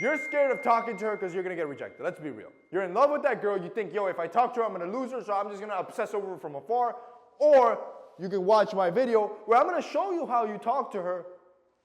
You're scared of talking to her because you're going to get rejected. Let's be real. You're in love with that girl. You think, yo, if I talk to her, I'm going to lose her, so I'm just going to obsess over her from afar. Or you can watch my video where I'm going to show you how you talk to her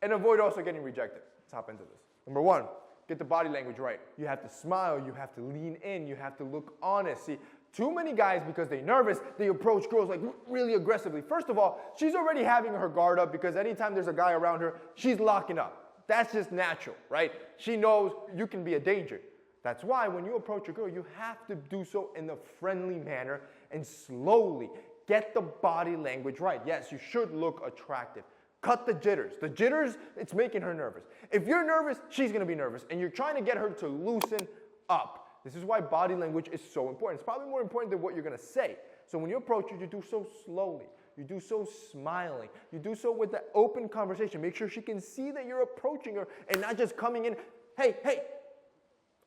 and avoid also getting rejected. Let's hop into this. Number one, get the body language right. You have to smile. You have to lean in. You have to look honest. See, too many guys, because they're nervous, they approach girls like really aggressively. First of all, she's already having her guard up because anytime there's a guy around her, she's locking up. That's just natural, right? She knows you can be a danger. That's why when you approach a girl, you have to do so in a friendly manner and slowly get the body language right. Yes, you should look attractive. Cut the jitters. The jitters, it's making her nervous. If you're nervous, she's going to be nervous, and you're trying to get her to loosen up. This is why body language is so important. It's probably more important than what you're going to say. So when you approach her, you do so slowly. You do so smiling. You do so with the open conversation. Make sure she can see that you're approaching her and not just coming in, hey, hey.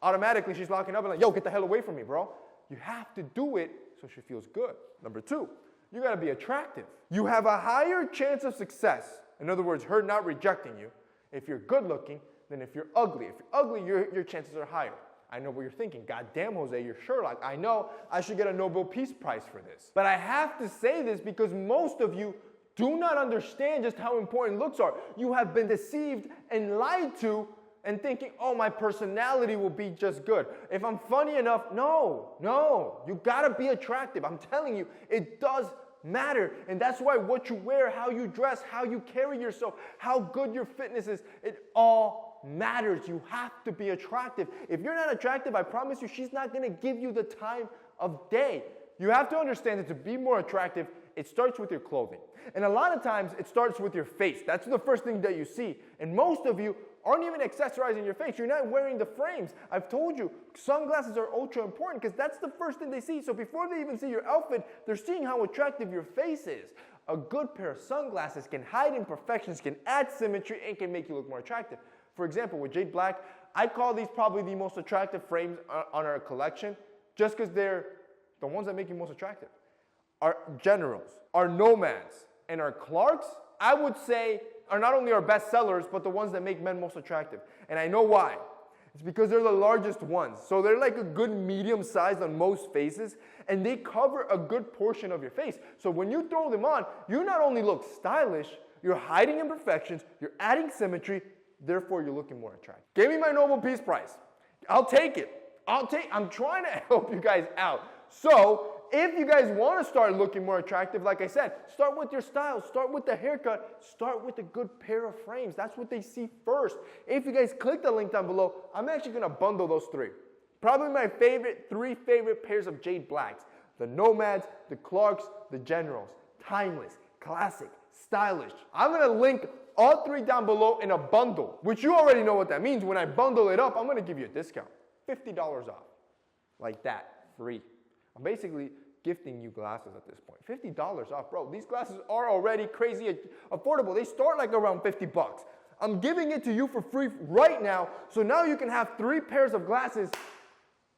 Automatically, she's locking up and like, yo, get the hell away from me, bro. You have to do it so she feels good. Number two, you got to be attractive. You have a higher chance of success. In other words, her not rejecting you if you're good looking than if you're ugly. If you're ugly, your chances are higher. I know what you're thinking. God damn, Jose, you're Sherlock. I know I should get a Nobel Peace Prize for this. But I have to say this because most of you do not understand just how important looks are. You have been deceived and lied to and thinking, oh, my personality will be just good. If I'm funny enough, no. You gotta be attractive. I'm telling you, it does matter. And that's why what you wear, how you dress, how you carry yourself, how good your fitness is, it all matters. You have to be attractive. If you're not attractive, I promise you, she's not gonna give you the time of day. You have to understand that to be more attractive, it starts with your clothing. And a lot of times, it starts with your face. That's the first thing that you see. And most of you aren't even accessorizing your face. You're not wearing the frames. I've told you, sunglasses are ultra important because that's the first thing they see. So before they even see your outfit, they're seeing how attractive your face is. A good pair of sunglasses can hide imperfections, can add symmetry, and can make you look more attractive. For example, with Jade Black, I call these probably the most attractive frames on our collection just because they're the ones that make you most attractive. Our Generals, our Nomads, and our Clarks, I would say, are not only our best sellers, but the ones that make men most attractive. And I know why. It's because they're the largest ones. So they're like a good medium size on most faces, and they cover a good portion of your face. So when you throw them on, you not only look stylish, you're hiding imperfections, you're adding symmetry, therefore you're looking more attractive. Give me my Nobel Peace Prize. I'll take it. I'm trying to help you guys out. So if you guys want to start looking more attractive, like I said, start with your style, start with the haircut, start with a good pair of frames. That's what they see first. If you guys click the link down below, I'm actually going to bundle those three. Probably my three favorite pairs of Jade Blacks. The Nomads, the Clarks, the Generals. Timeless, classic, stylish. I'm going to link all three down below in a bundle, which you already know what that means. When I bundle it up, I'm going to give you a discount. $50 off. Like that, free. I'm basically gifting you glasses at this point. $50 off, bro. These glasses are already crazy affordable. They start like around 50 bucks. I'm giving it to you for free right now, so now you can have 3 pairs of glasses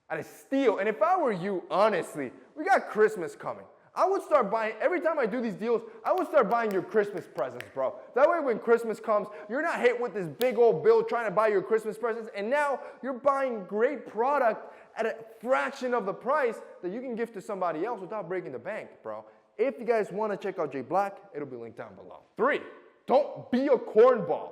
at a steal. And if I were you, honestly, we got Christmas coming. I would start buying, every time I do these deals, I would start buying your Christmas presents, bro. That way when Christmas comes, you're not hit with this big old bill trying to buy your Christmas presents, and now you're buying great product at a fraction of the price that you can give to somebody else without breaking the bank, bro. If you guys want to check out Jade Black, it'll be linked down below. 3, don't be a cornball.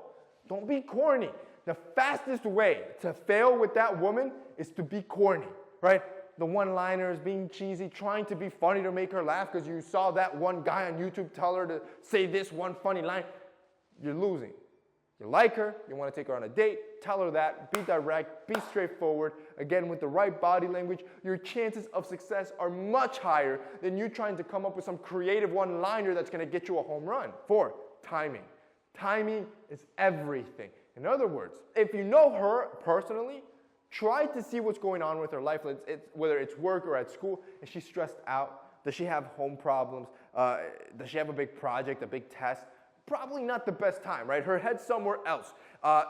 Don't be corny. The fastest way to fail with that woman is to be corny, right? The one-liners, being cheesy, trying to be funny to make her laugh because you saw that one guy on YouTube tell her to say this one funny line. You're losing. You like her, you want to take her on a date, tell her that, be direct, be straightforward. Again, with the right body language, your chances of success are much higher than you trying to come up with some creative one-liner that's going to get you a home run. 4, timing. Timing is everything. In other words, if you know her personally, try to see what's going on with her life, whether it's work or at school. Is she stressed out? Does she have home problems? Does she have a big project, a big test? Probably not the best time, right? Her head's somewhere else.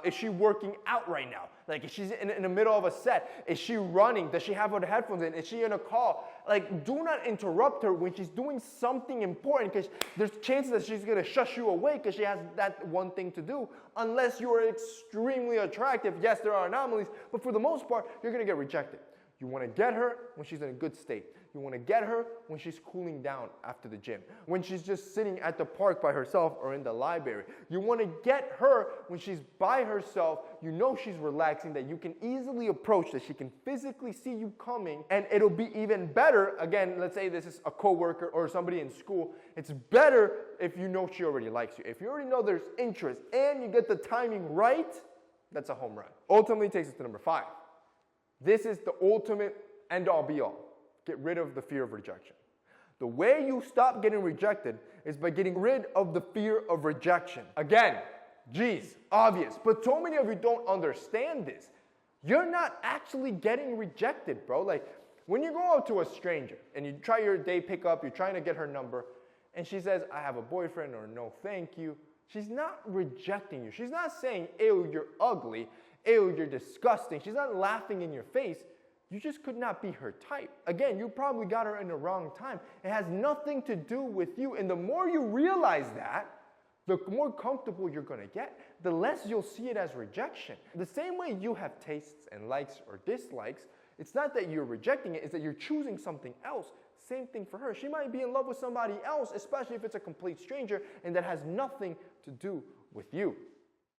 Is she working out right now? Like, if she's in the middle of a set, is she running? Does she have her headphones in? Is she in a call? Like, do not interrupt her when she's doing something important, because there's chances that she's going to shush you away because she has that one thing to do, unless you are extremely attractive. Yes, there are anomalies, but for the most part, you're going to get rejected. You want to get her when she's in a good state. You want to get her when she's cooling down after the gym, when she's just sitting at the park by herself or in the library. You want to get her when she's by herself, you know she's relaxing, that you can easily approach, that she can physically see you coming, and it'll be even better. Again, let's say this is a coworker or somebody in school. It's better if you know she already likes you. If you already know there's interest and you get the timing right, that's a home run. Ultimately takes us to number 5. This is the ultimate end-all be-all. Get rid of the fear of rejection. The way you stop getting rejected is by getting rid of the fear of rejection. Again, geez, obvious, but so many of you don't understand this. You're not actually getting rejected, bro. Like, when you go out to a stranger and you try your day pickup, you're trying to get her number, and she says, I have a boyfriend, or no thank you, she's not rejecting you. She's not saying, ew, you're ugly, ew, you're disgusting. She's not laughing in your face. You just could not be her type. Again, you probably got her in the wrong time. It has nothing to do with you. And the more you realize that, the more comfortable you're going to get, the less you'll see it as rejection. The same way you have tastes and likes or dislikes, it's not that you're rejecting it, it's that you're choosing something else. Same thing for her. She might be in love with somebody else, especially if it's a complete stranger, and that has nothing to do with you.